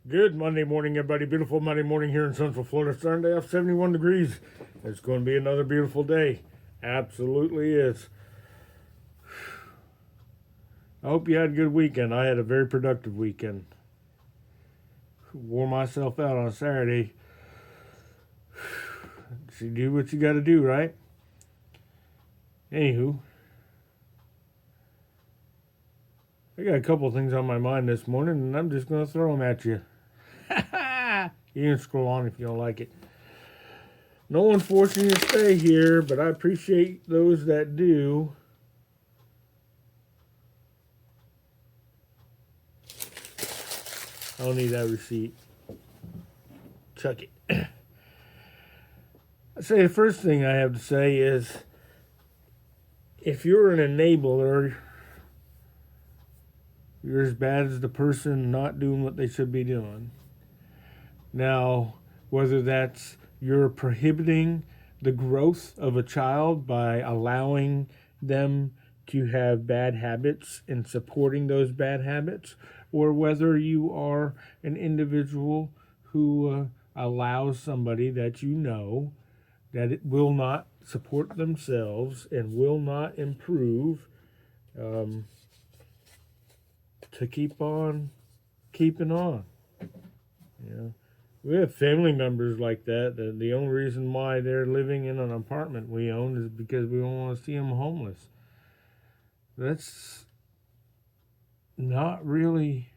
Good Monday morning, everybody. Beautiful Monday morning here in Central Florida. Starting day off 71 degrees. It's going to be another beautiful day. Absolutely is. I hope you had a good weekend. I had a very productive weekend. Wore myself out on Saturday. So you do what you got to do, right? Anywho, I got a couple of things on my mind this morning, and I'm just going to throw them at you. You can scroll on if you don't like it. No one's forcing you to stay here, but I appreciate those that do. I don't need that receipt. Chuck it. I say the first thing I have to say is if you're an enabler, you're as bad as the person not doing what they should be doing. Now, whether that's you're prohibiting the growth of a child by allowing them to have bad habits and supporting those bad habits, or whether you are an individual who allows somebody that you know that it will not support themselves and will not improve um, to keep on keeping on. You know, we have family members like that. The only reason why they're living in an apartment we own is because we don't want to see them homeless. That's not really.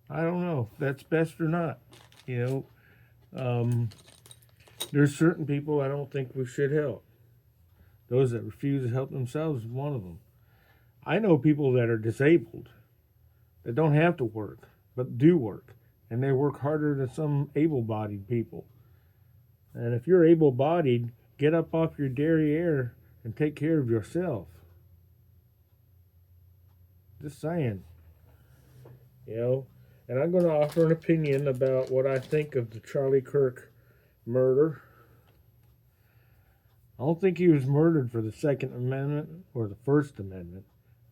I don't know if that's best or not. You there's certain people I don't think we should help. Those that refuse to help themselves is one of them. I know people that are disabled that don't have to work but do work, and they work harder than some able-bodied people. And if you're able-bodied, get up off your derriere and take care of yourself. Just saying. You know, and I'm going to offer an opinion about what I think of the Charlie Kirk murder. I don't think he was murdered for the Second Amendment or the First Amendment.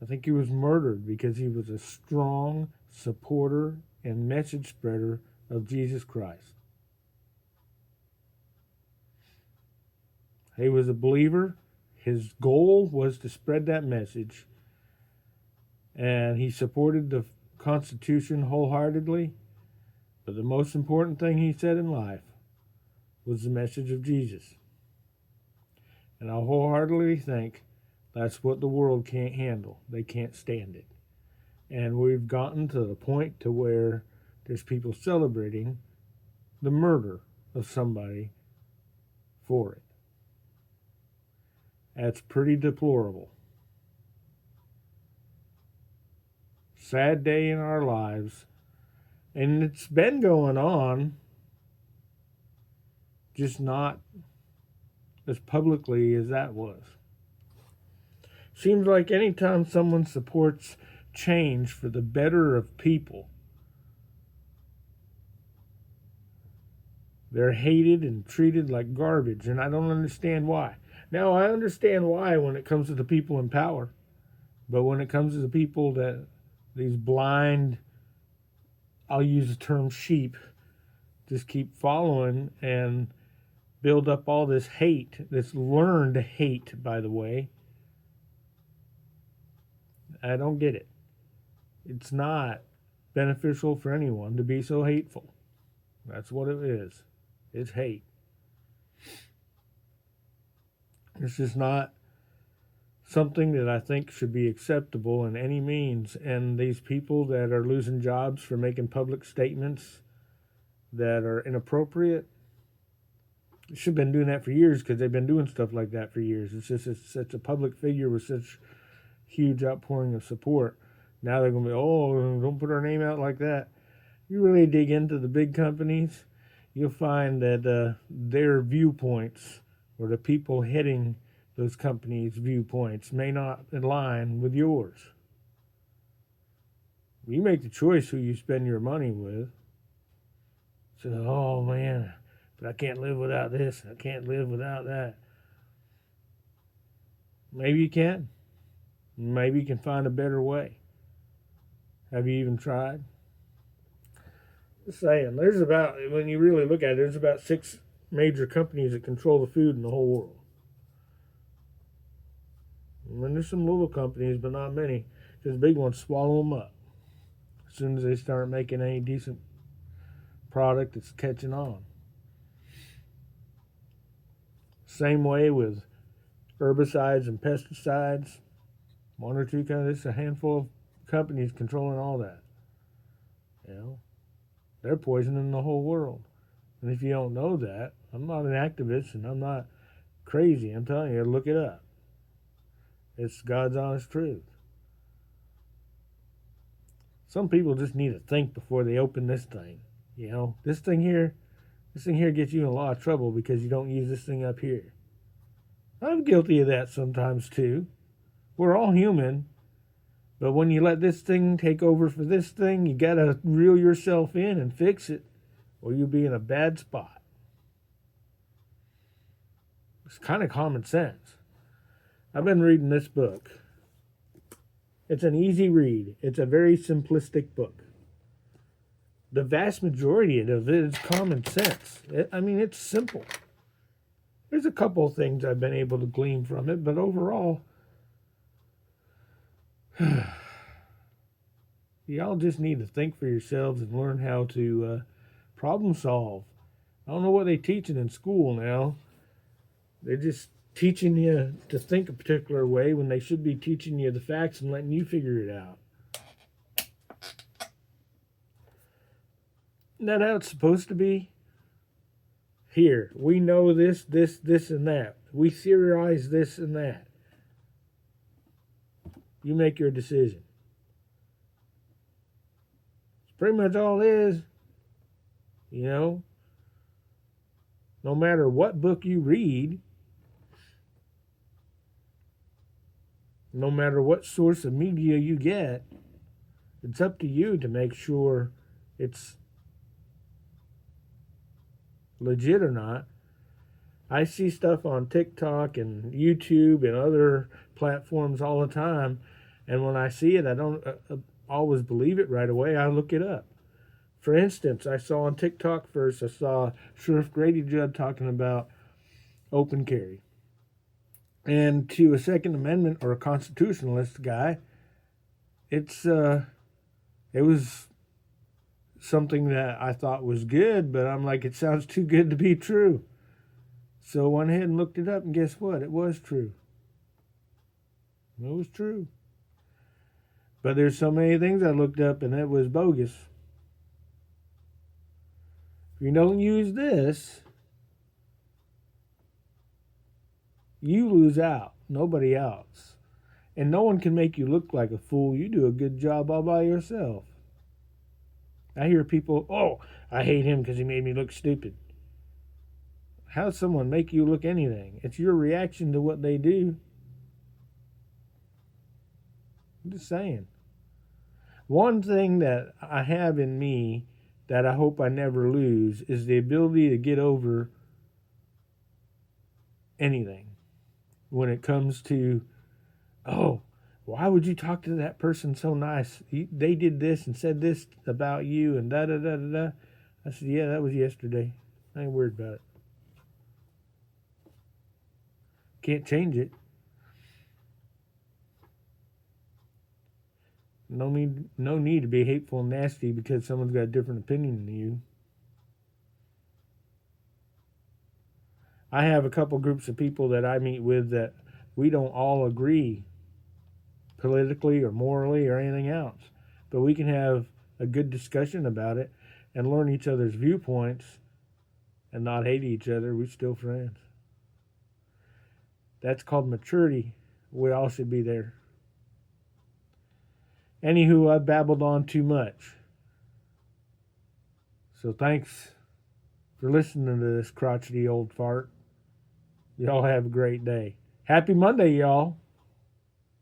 I think he was murdered because he was a strong supporter and message spreader of Jesus Christ. He was a believer. His goal was to spread that message. And he supported the Constitution wholeheartedly. But the most important thing he said in life was the message of Jesus. And I wholeheartedly think that's what the world can't handle. They can't stand it. And we've gotten to the point to where there's people celebrating the murder of somebody for it. That's pretty deplorable. Sad day in our lives. And it's been going on, just not as publicly as that was. Seems like anytime someone supports change for the better of people, they're hated and treated like garbage, and I don't understand why. Now, I understand why when it comes to the people in power, but when it comes to the people that these blind, I'll use the term sheep, just keep following and build up all this hate, this learned hate, by the way. I don't get it. It's not beneficial for anyone to be so hateful. That's what it is. It's hate. It's just not something that I think should be acceptable in any means. And these people that are losing jobs for making public statements that are inappropriate should have been doing that for years because they've been doing stuff like that for years. It's just it's such a public figure with such huge outpouring of support. Now they're going to be, oh, don't put our name out like that. You really dig into the big companies, you'll find that their viewpoints or the people heading those companies' viewpoints may not align with yours. You make the choice who you spend your money with. So, oh man, but I can't live without this. I can't live without that. Maybe you can. Maybe you can find a better way. Have you even tried? Just saying, when you really look at it, there's about 6 major companies that control the food in the whole world. And there's some little companies, but not many. Because big ones swallow them up as soon as they start making any decent product that's catching on. Same way with herbicides and pesticides. One or two there's a handful of companies controlling all that. You know, they're poisoning the whole world. And if you don't know that, I'm not an activist and I'm not crazy. I'm telling you, look it up. It's God's honest truth. Some people just need to think before they open this thing. You know, this thing here gets you in a lot of trouble because you don't use this thing up here. I'm guilty of that sometimes too. We're all human. But when you let this thing take over for this thing, you got to reel yourself in and fix it, or you'll be in a bad spot. It's kind of common sense. I've been reading this book. It's an easy read. It's a very simplistic book. The vast majority of it is common sense. It's simple. There's a couple of things I've been able to glean from it, but overall, y'all just need to think for yourselves and learn how to problem solve. I don't know what they're teaching in school now. They're just teaching you to think a particular way when they should be teaching you the facts and letting you figure it out. Isn't that how it's supposed to be? Here, we know this, and that. We theorize this and that. You make your decision. It's pretty much all it is. You know, no matter what book you read, no matter what source of media you get, it's up to you to make sure it's legit or not. I see stuff on TikTok and YouTube and other platforms all the time, and when I see it, I don't always believe it right away. I look it up. For instance, I saw on TikTok first, I saw Sheriff Grady Judd talking about open carry. And to a Second Amendment or a constitutionalist guy, it was something that I thought was good, but I'm like, it sounds too good to be true. So I went ahead and looked it up, and guess what? It was true. It was true. But there's so many things I looked up, and it was bogus. If you don't use this, you lose out. Nobody else. And no one can make you look like a fool. You do a good job all by yourself. I hear people, oh, I hate him because he made me look stupid. How does someone make you look anything? It's your reaction to what they do. I'm just saying. One thing that I have in me that I hope I never lose is the ability to get over anything when it comes to, oh, why would you talk to that person so nice? They did this and said this about you and da da da da da. I said, yeah, that was yesterday. I ain't worried about it. Can't change it. No need to be hateful and nasty because someone's got a different opinion than you. I have a couple groups of people that I meet with that we don't all agree politically or morally or anything else. But we can have a good discussion about it and learn each other's viewpoints and not hate each other. We're still friends. That's called maturity. We all should be there. Anywho, I've babbled on too much. So thanks for listening to this crotchety old fart. Y'all have a great day. Happy Monday, y'all.